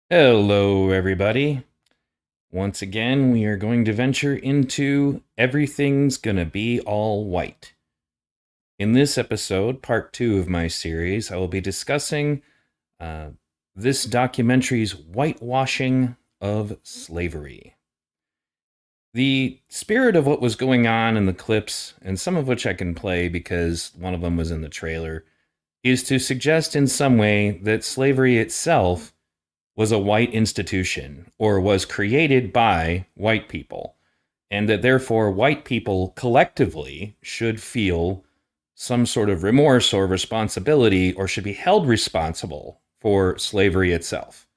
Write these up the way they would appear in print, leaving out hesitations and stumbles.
Hello, everybody. Once again, we are going to venture into Everything's Gonna Be All White. In this episode, part two of my series, I will be discussing uh, this documentary's whitewashing of slavery. The spirit of what was going on in the clips, and some of which I can play because one of them was in the trailer, is to suggest in some way that slavery itself was a white institution or was created by white people, and that therefore white people collectively should feel some sort of remorse or responsibility or should be held responsible for slavery itself.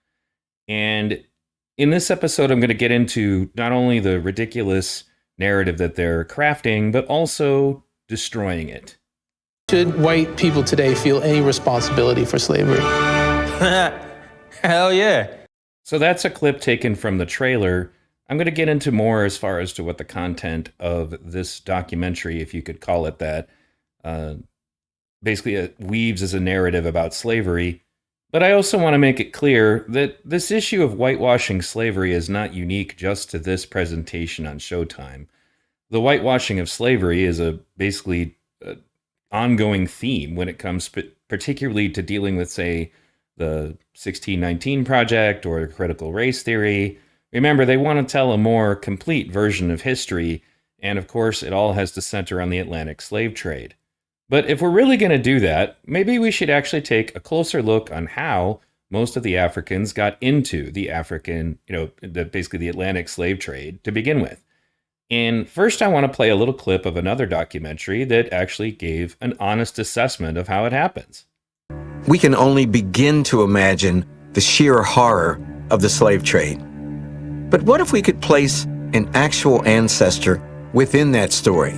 And in this episode, I'm going to get into not only the ridiculous narrative that they're crafting, but also destroying it. Should white people today feel any responsibility for slavery? Hell yeah. So that's a clip taken from the trailer. I'm going to get into more as far as to what the content of this documentary, if you could call it that, basically weaves as a narrative about slavery. But I also want to make it clear that this issue of whitewashing slavery is not unique just to this presentation on Showtime. The whitewashing of slavery is basically ongoing theme when it comes particularly to dealing with, say, the 1619 Project or critical race theory. Remember, they want to tell a more complete version of history, and of course, it all has to center on the Atlantic slave trade. But if we're really going to do that, maybe we should actually take a closer look on how most of the Africans got into the basically the Atlantic slave trade to begin with. And first, I want to play a little clip of another documentary that actually gave an honest assessment of how it happens. We can only begin to imagine the sheer horror of the slave trade. But what if we could place an actual ancestor within that story?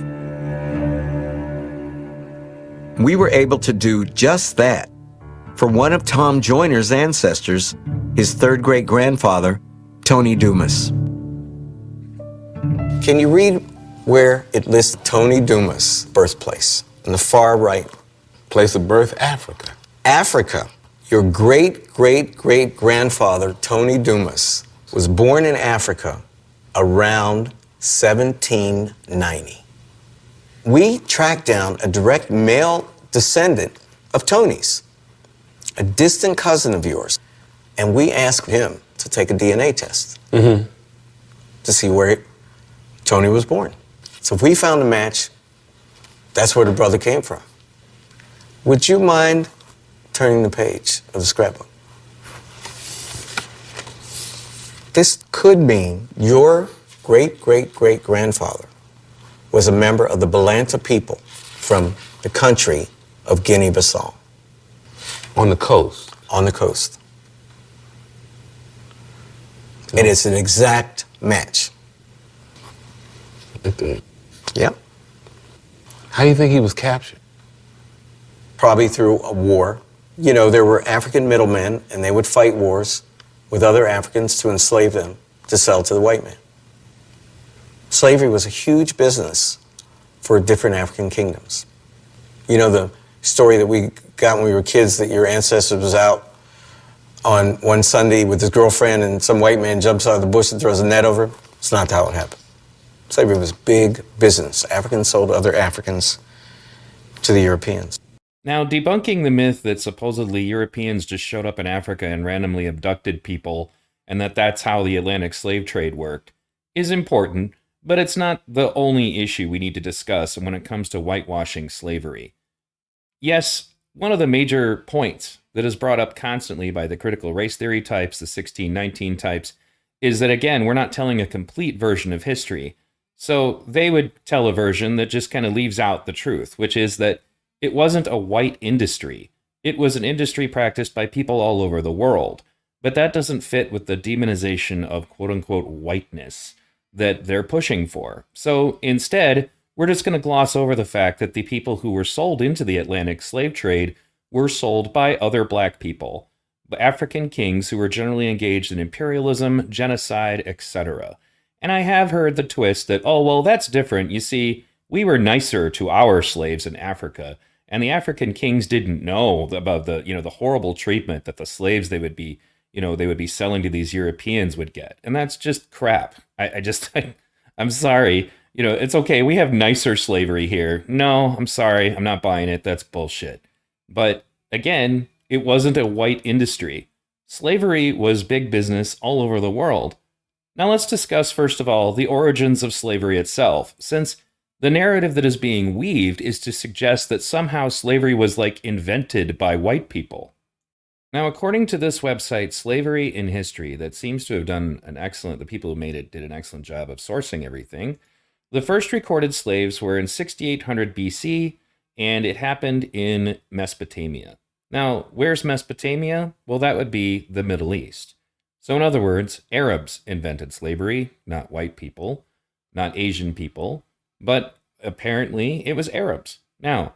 We were able to do just that for one of Tom Joyner's ancestors, his third great-grandfather, Tony Dumas. Can you read where it lists Tony Dumas' birthplace? On the far right. Place of birth, Africa. Africa. Your great-great-great-grandfather, Tony Dumas, was born in Africa around 1790. We tracked down a direct male descendant of Tony's, a distant cousin of yours, and we asked him to take a DNA test to see where Tony was born. So if we found a match, that's where the brother came from. Would you mind turning the page of the scrapbook? This could mean your great-great-great-grandfather was a member of the Balanta people from the country of Guinea-Bissau. On the coast. On the coast. And it's an exact match. Yep. How do you think he was captured? Probably through a war. You know, there were African middlemen, and they would fight wars with other Africans to enslave them to sell to the white man. Slavery was a huge business for different African kingdoms. You know the story that we got when we were kids, that your ancestor was out on one Sunday with his girlfriend and some white man jumps out of the bush and throws a net over him? It's not how it happened. Slavery was big business. Africans sold other Africans to the Europeans. Now, debunking the myth that supposedly Europeans just showed up in Africa and randomly abducted people, and that that's how the Atlantic slave trade worked, is important, but it's not the only issue we need to discuss when it comes to whitewashing slavery. Yes, one of the major points that is brought up constantly by the critical race theory types, the 1619 types, is that, again, we're not telling a complete version of history. So they would tell a version that just kind of leaves out the truth, which is that it wasn't a white industry. It was an industry practiced by people all over the world. But that doesn't fit with the demonization of quote-unquote whiteness that they're pushing for. So instead, we're just going to gloss over the fact that the people who were sold into the Atlantic slave trade were sold by other black people, African kings who were generally engaged in imperialism, genocide, etc. And I have heard the twist that, oh, well, that's different. You see, we were nicer to our slaves in Africa, and the African kings didn't know about the horrible treatment that the slaves they would be they would be selling to these Europeans would get. And that's just crap. I'm sorry. It's okay. We have nicer slavery here. No, I'm sorry. I'm not buying it. That's bullshit. But again, it wasn't a white industry. Slavery was big business all over the world. Now let's discuss, first of all, the origins of slavery itself, since the narrative that is being weaved is to suggest that somehow slavery was invented by white people. Now, according to this website, Slavery in History, that seems to have the people who made it did an excellent job of sourcing everything. The first recorded slaves were in 6800 BC, and it happened in Mesopotamia. Now, where's Mesopotamia? Well, that would be the Middle East. So in other words, Arabs invented slavery, not white people, not Asian people, but apparently it was Arabs. Now,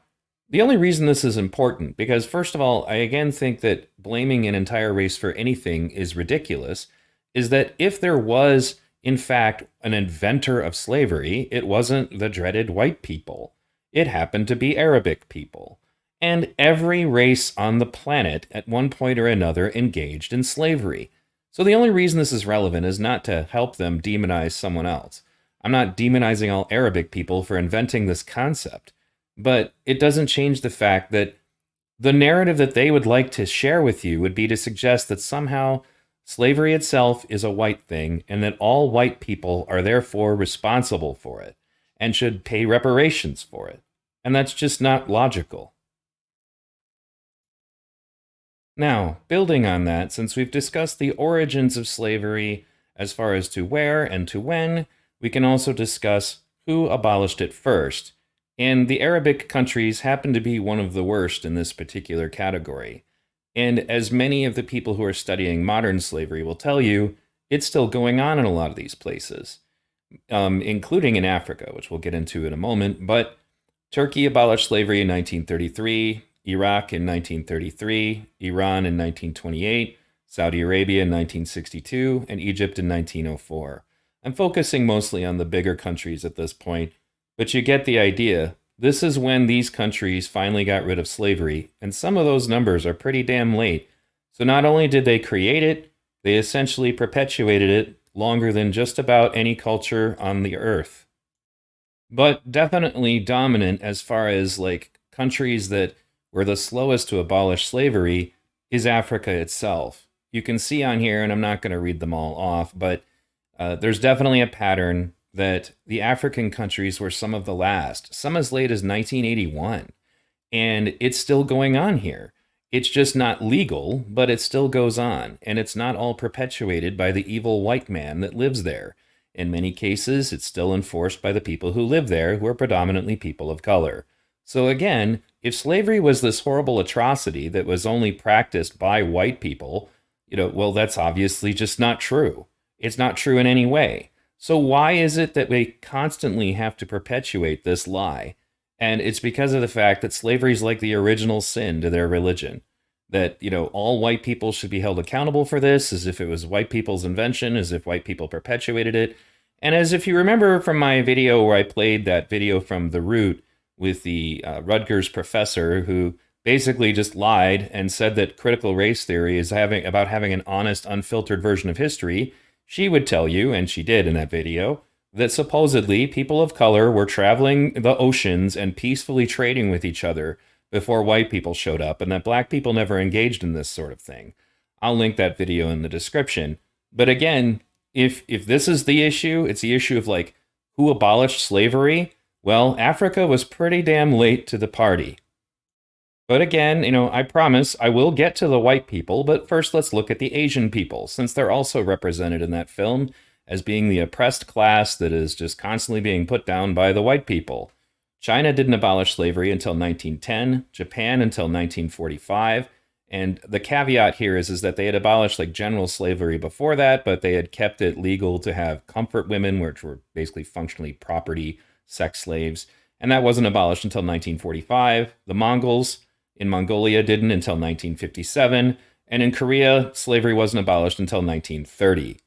the only reason this is important, because first of all, I again think that blaming an entire race for anything is ridiculous, is that if there was, in fact, an inventor of slavery, it wasn't the dreaded white people. It happened to be Arabic people. And every race on the planet at one point or another engaged in slavery. So the only reason this is relevant is not to help them demonize someone else. I'm not demonizing all Arabic people for inventing this concept, but it doesn't change the fact that the narrative that they would like to share with you would be to suggest that somehow slavery itself is a white thing and that all white people are therefore responsible for it and should pay reparations for it. And that's just not logical. Now, building on that, since we've discussed the origins of slavery as far as to where and to when, we can also discuss who abolished it first. And the Arabic countries happen to be one of the worst in this particular category. And as many of the people who are studying modern slavery will tell you, it's still going on in a lot of these places, including in Africa, which we'll get into in a moment. But Turkey abolished slavery in 1933, Iraq in 1933, Iran in 1928, Saudi Arabia in 1962, and Egypt in 1904. I'm focusing mostly on the bigger countries at this point, but you get the idea. This is when these countries finally got rid of slavery, and some of those numbers are pretty damn late. So not only did they create it, they essentially perpetuated it longer than just about any culture on the earth. But definitely dominant as far as countries that were the slowest to abolish slavery is Africa itself. You can see on here, and I'm not going to read them all off, but there's definitely a pattern that the African countries were some of the last, some as late as 1981. And it's still going on here. It's just not legal, but it still goes on. And it's not all perpetuated by the evil white man that lives there. In many cases, it's still enforced by the people who live there, who are predominantly people of color. So again, if slavery was this horrible atrocity that was only practiced by white people, well, that's obviously just not true. It's not true in any way. So why is it that we constantly have to perpetuate this lie? And it's because of the fact that slavery is like the original sin to their religion. That, all white people should be held accountable for this, as if it was white people's invention, as if white people perpetuated it. And as if you remember from my video where I played that video from The Root with the Rutgers professor who basically just lied and said that critical race theory is about having an honest, unfiltered version of history, she would tell you, and she did in that video, that supposedly people of color were traveling the oceans and peacefully trading with each other before white people showed up, and that black people never engaged in this sort of thing. I'll link that video in the description. But again, if this is the issue, it's the issue of who abolished slavery. Well, Africa was pretty damn late to the party. But again, I promise I will get to the white people, but first let's look at the Asian people, since they're also represented in that film as being the oppressed class that is just constantly being put down by the white people. China didn't abolish slavery until 1910, Japan until 1945, and the caveat here is that they had abolished general slavery before that, but they had kept it legal to have comfort women, which were basically functionally property sex slaves, and that wasn't abolished until 1945. The Mongols in Mongolia didn't until 1957, and in Korea, slavery wasn't abolished until 1930.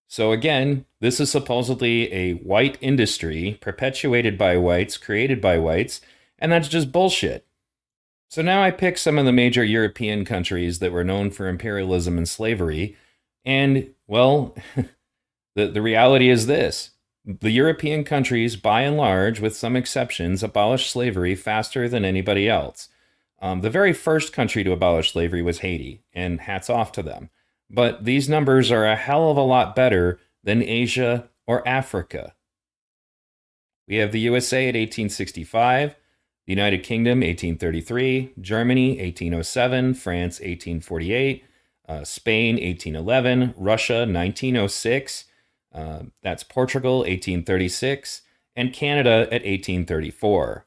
So again, this is supposedly a white industry perpetuated by whites, created by whites, and that's just bullshit. So now I picked some of the major European countries that were known for imperialism and slavery, And, well, the reality is this: the European countries, by and large, with some exceptions, abolished slavery faster than anybody else. The very first country to abolish slavery was Haiti, and hats off to them. But these numbers are a hell of a lot better than Asia or Africa. We have the USA at 1865, the United Kingdom 1833, Germany 1807, France 1848, Spain 1811, Russia 1906, that's Portugal 1836, and Canada at 1834.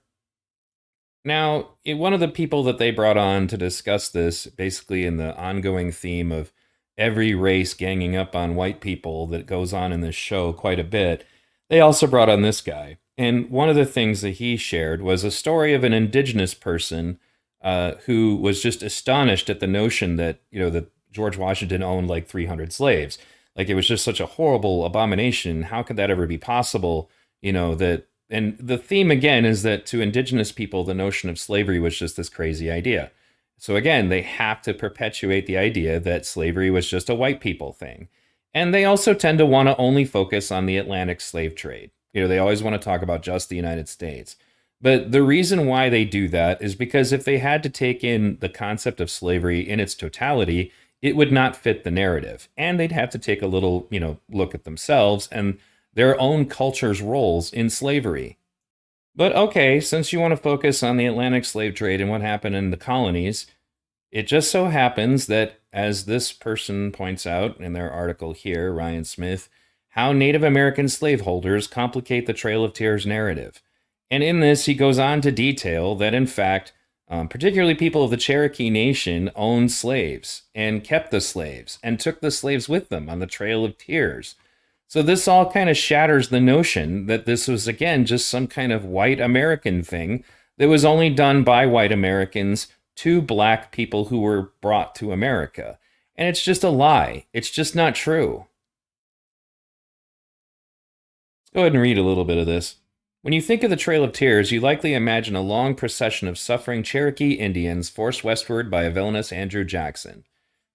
Now, one of the people that they brought on to discuss this, basically in the ongoing theme of every race ganging up on white people that goes on in this show quite a bit, they also brought on this guy. And one of the things that he shared was a story of an indigenous person who was just astonished at the notion that, that George Washington owned like 300 slaves. Like, it was just such a horrible abomination. How could that ever be possible? And the theme, again, is that to indigenous people, the notion of slavery was just this crazy idea. So again, they have to perpetuate the idea that slavery was just a white people thing. And they also tend to want to only focus on the Atlantic slave trade. They always want to talk about just the United States. But the reason why they do that is because if they had to take in the concept of slavery in its totality, it would not fit the narrative. And they'd have to take a little, look at themselves and their own culture's roles in slavery. But okay, since you want to focus on the Atlantic slave trade and what happened in the colonies, it just so happens that, as this person points out in their article here, Ryan Smith, how Native American slaveholders complicate the Trail of Tears narrative. And in this, he goes on to detail that, in fact, particularly people of the Cherokee Nation owned slaves and kept the slaves and took the slaves with them on the Trail of Tears. So this all kind of shatters the notion that this was, again, just some kind of white American thing that was only done by white Americans to black people who were brought to America. And it's just a lie. It's just not true. Let's go ahead and read a little bit of this. When you think of the Trail of Tears, you likely imagine a long procession of suffering Cherokee Indians forced westward by a villainous Andrew Jackson.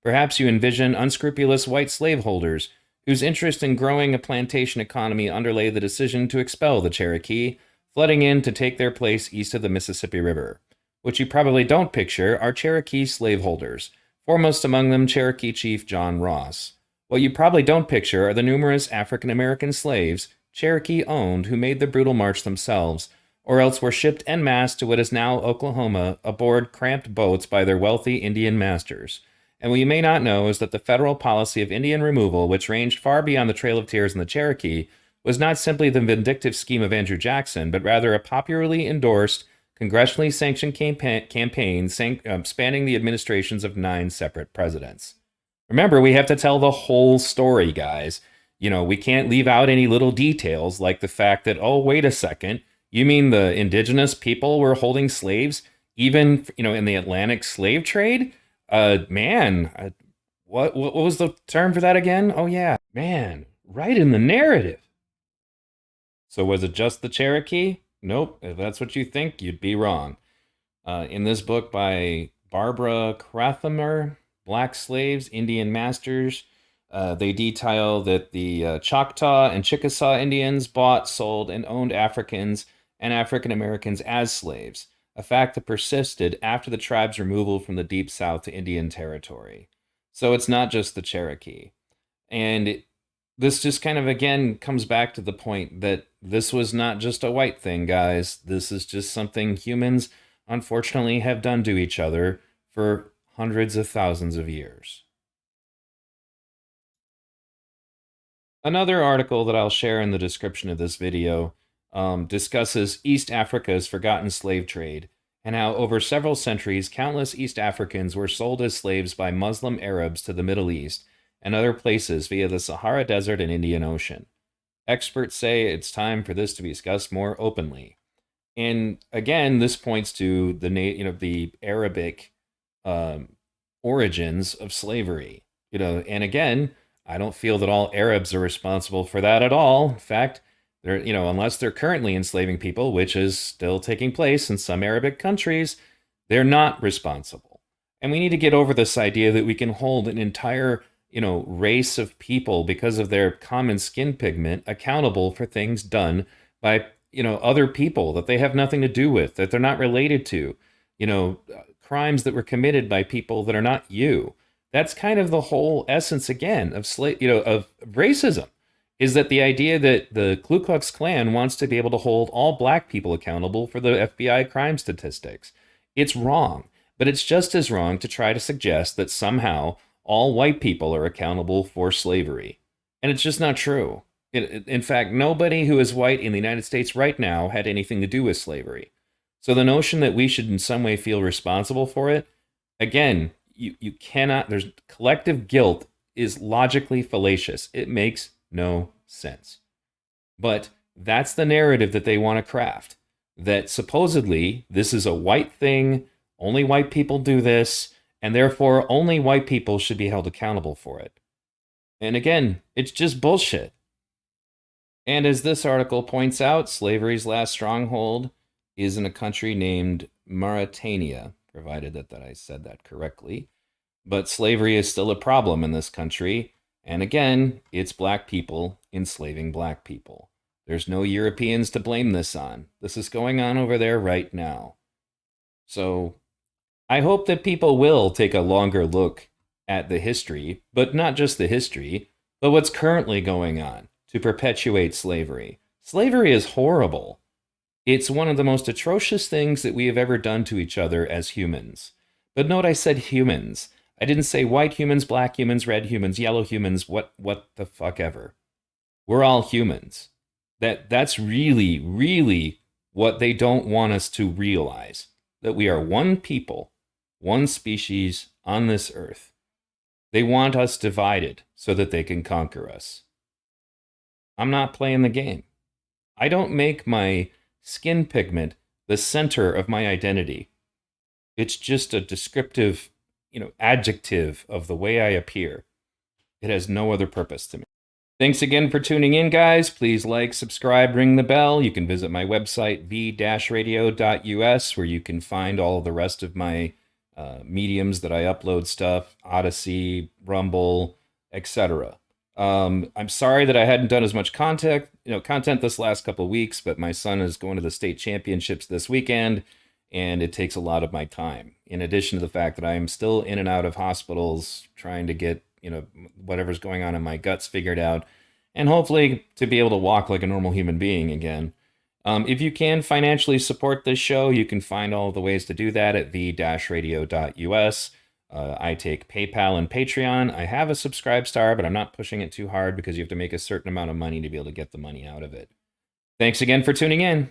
Perhaps you envision unscrupulous white slaveholders whose interest in growing a plantation economy underlay the decision to expel the Cherokee, flooding in to take their place east of the Mississippi River. What you probably don't picture are Cherokee slaveholders, foremost among them Cherokee Chief John Ross. What you probably don't picture are the numerous African American slaves Cherokee owned who made the brutal march themselves, or else were shipped en masse to what is now Oklahoma aboard cramped boats by their wealthy Indian masters. And what you may not know is that the federal policy of Indian removal, which ranged far beyond the Trail of Tears and the Cherokee, was not simply the vindictive scheme of Andrew Jackson, but rather a popularly endorsed, congressionally sanctioned campaign spanning the administrations of 9 separate presidents. Remember, we have to tell the whole story, guys. We can't leave out any little details like the fact that, oh, wait a second, you mean the indigenous people were holding slaves even, in the Atlantic slave trade? What was the term for that again? Oh, yeah, man, right in the narrative. So was it just the Cherokee? Nope, if that's what you think, you'd be wrong. In this book by Barbara Crathamer, Black Slaves, Indian Masters, they detail that the Choctaw and Chickasaw Indians bought, sold, and owned Africans and African Americans as slaves, a fact that persisted after the tribe's removal from the Deep South to Indian Territory. So it's not just the Cherokee. And this just kind of, again, comes back to the point that this was not just a white thing, guys. This is just something humans, unfortunately, have done to each other for hundreds of thousands of years. Another article that I'll share in the description of this video discusses East Africa's forgotten slave trade and how over several centuries, countless East Africans were sold as slaves by Muslim Arabs to the Middle East and other places via the Sahara Desert and Indian Ocean. Experts say it's time for this to be discussed more openly. And again, this points to the Arabic origins of slavery. And again, I don't feel that all Arabs are responsible for that at all. In fact, unless they're currently enslaving people, which is still taking place in some Arabic countries, they're not responsible. And we need to get over this idea that we can hold an entire, race of people because of their common skin pigment accountable for things done by, other people that they have nothing to do with, that they're not related to, crimes that were committed by people that are not you. That's kind of the whole essence again of of racism, is that the idea that the Ku Klux Klan wants to be able to hold all black people accountable for the FBI crime statistics. It's wrong, but it's just as wrong to try to suggest that somehow all white people are accountable for slavery. And it's just not true. In fact, nobody who is white in the United States right now had anything to do with slavery. So the notion that we should in some way feel responsible for it, again, you cannot, there's collective guilt is logically fallacious. It makes no sense. But that's the narrative that they want to craft, that supposedly this is a white thing, only white people do this, and therefore only white people should be held accountable for it. And again, it's just bullshit. And as this article points out, slavery's last stronghold is in a country named Mauritania, provided that I said that correctly. But slavery is still a problem in this country. And again, it's black people enslaving black people. There's no Europeans to blame this on. This is going on over there right now. So I hope that people will take a longer look at the history, but not just the history, but what's currently going on to perpetuate slavery. Slavery is horrible. It's one of the most atrocious things that we have ever done to each other as humans. But note I said humans. I didn't say white humans, black humans, red humans, yellow humans, what the fuck ever. We're all humans. That's really, really what they don't want us to realize. That we are one people, one species on this earth. They want us divided so that they can conquer us. I'm not playing the game. I don't make my skin pigment the center of my identity. It's just a descriptive, adjective of the way I appear. It has no other purpose to me. Thanks again for tuning in, guys. Please like, subscribe, ring the bell. You can visit my website, v-radio.us, where you can find all the rest of my mediums that I upload stuff, Odyssey, Rumble, etc. I'm sorry that I hadn't done as much content this last couple of weeks, but my son is going to the state championships this weekend, and it takes a lot of my time. In addition to the fact that I am still in and out of hospitals trying to get, whatever's going on in my guts figured out, and hopefully to be able to walk like a normal human being again. If you can financially support this show, you can find all the ways to do that at v-radio.us. I take PayPal and Patreon. I have a Subscribe Star, but I'm not pushing it too hard because you have to make a certain amount of money to be able to get the money out of it. Thanks again for tuning in.